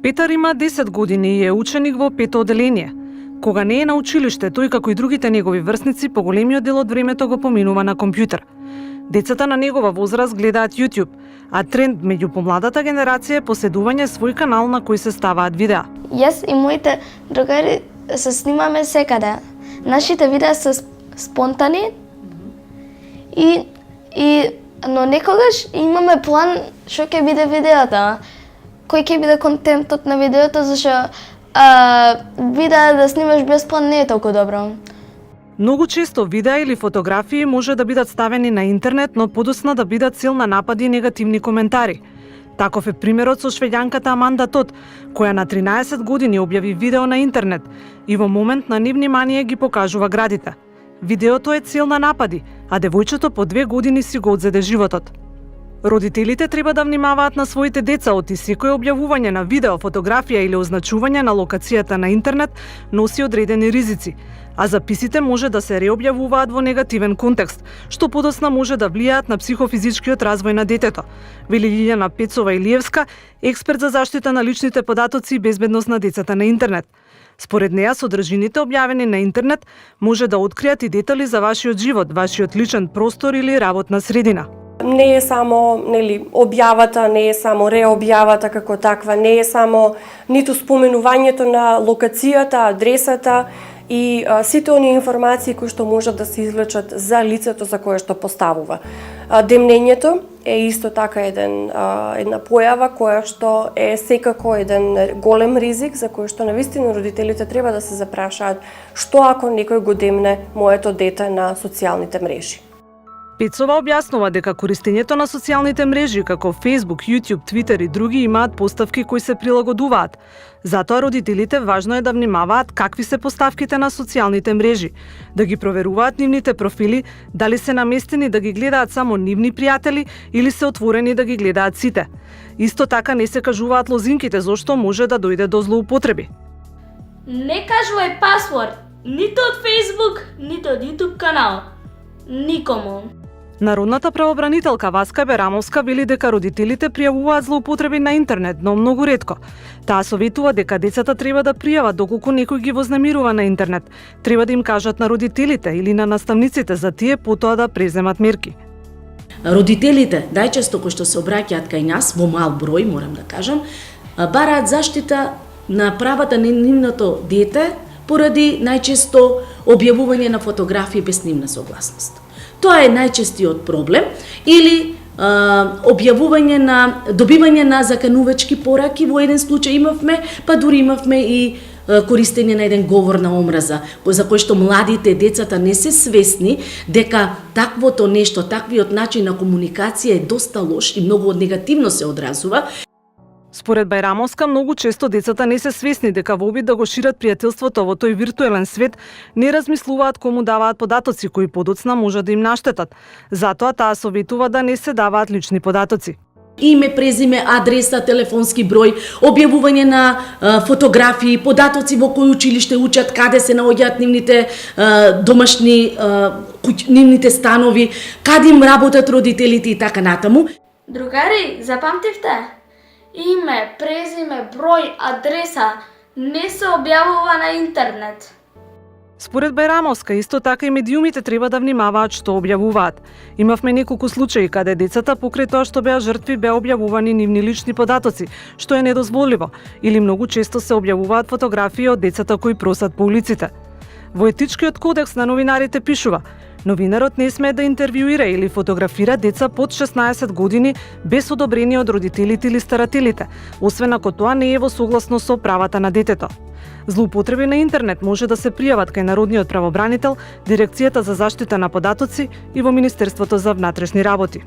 Петар има 10 години и е ученик во 5-то оделение. Кога не е на училиште, тој како и другите негови врсници, поголемиот дел од времето го поминува на компјутер. Децата на негова возраст гледаат YouTube, а тренд меѓу помладата генерација е поседување свој канал на кој се ставаат видеа. Јас и моите другари се снимаме секаде. Нашите видеа се спонтани но некогаш имаме план што ќе биде видеото, кој ќе биде контентот на видеото, зашто видеа да снимаш без план не е толку добро. Многу често видеа или фотографии може да бидат ставени на интернет, но подоцна да бидат цел на напади и негативни коментари. Таков е примерот со швеѓанката Аманда Тот, која на 13 години објави видео на интернет и во момент на невнимание ги покажува градите. Видеото е цел на напади, а девојчето по 2 години си го одзеде животот. Родителите треба да внимаваат на своите деца оти секој објавување на видео, фотографија или означување на локацијата на интернет носи одредени ризици, а записите може да се реобјавуваат во негативен контекст, што подоцна може да влијаат на психофизичкиот развој на детето, вели Лиљана Пецова-Илиевска, експерт за заштита на личните податоци и безбедност на децата на интернет. Според неа, содржините објавени на интернет може да откријат и детали за вашиот живот, вашиот личен простор или работна средина. Не е само објавата, не е само реобјавата како таква, не е само ниту споменувањето на локацијата, адресата и сите оние информации кои што можат да се извлечат за лицето за кое што поставува. Демнењето е исто така една појава која што е секако еден голем ризик за кој што навистина родителите треба да се запрашаат што ако некој го демне моето дете на социјалните мрежи. Пецова објаснува дека користењето на социјалните мрежи како Facebook, YouTube, Twitter и други имаат поставки кои се прилагодуваат. Затоа родителите важно е да внимаваат какви се поставките на социјалните мрежи, да ги проверуваат нивните профили, дали се наместени да ги гледаат само нивни пријатели или се отворени да ги гледаат сите. Исто така не се кажуваат лозинките зошто може да дојде до злоупотреби. Не кажувај пасворд, ниту од Facebook, ниту од YouTube канал. Никому. Народната правобранителка Васка Берамовска вели дека родителите пријавуваат злоупотреби на интернет, но многу ретко. Таа советува дека децата треба да пријават доколку некој ги вознемирува на интернет. Треба да им кажат на родителите или на наставниците за тие потоа да преземат мерки. Родителите, најчесто кои што се обраќаат кај нас, во мал број, морам да кажам, бараат заштита на правата на нивното дете поради најчесто објавување на фотографии без нивна согласност. Тоа е најчестиот проблем, или објавување на добивање на заканувачки пораки, во еден случај имавме, па дури имавме и користење на еден говор на омраза, за кој што младите, децата не се свесни дека таквото нешто, таквиот начин на комуникација е доста лош и многу негативно се одразува. Според Бајрамовска, многу често децата не се свесни дека во обид да го шират пријателството во тој виртуелен свет, не размислуваат кому даваат податоци кои подоцна може да им наштетат. Затоа таа советува да не се даваат лични податоци. Име, презиме, адреса, телефонски број, објавување на фотографии, податоци во кој училиште учат, каде се наоѓаат нивните домашни, нивните станови, каде им работат родителите и така натаму. Другари, запамтивте? Име, презиме, број, адреса не се објавува на интернет. Според Бајрамовска, исто така и медиумите треба да внимаваат што објавуваат. Имавме неколку случаи каде децата покрај тоа што беа жртви беа објавувани нивни лични податоци, што е недозволиво, или многу често се објавуваат фотографии од децата кои просат по улиците. Во етичкиот кодекс на новинарите пишува: новинарот не смее да интервјуира или фотографира деца под 16 години без одобрение од родителите или старателите, освен ако тоа не е во согласност со правата на детето. Злоупотреби на интернет може да се пријават кај Народниот правобранител, Дирекцијата за заштита на податоци и во Министерството за внатрешни работи.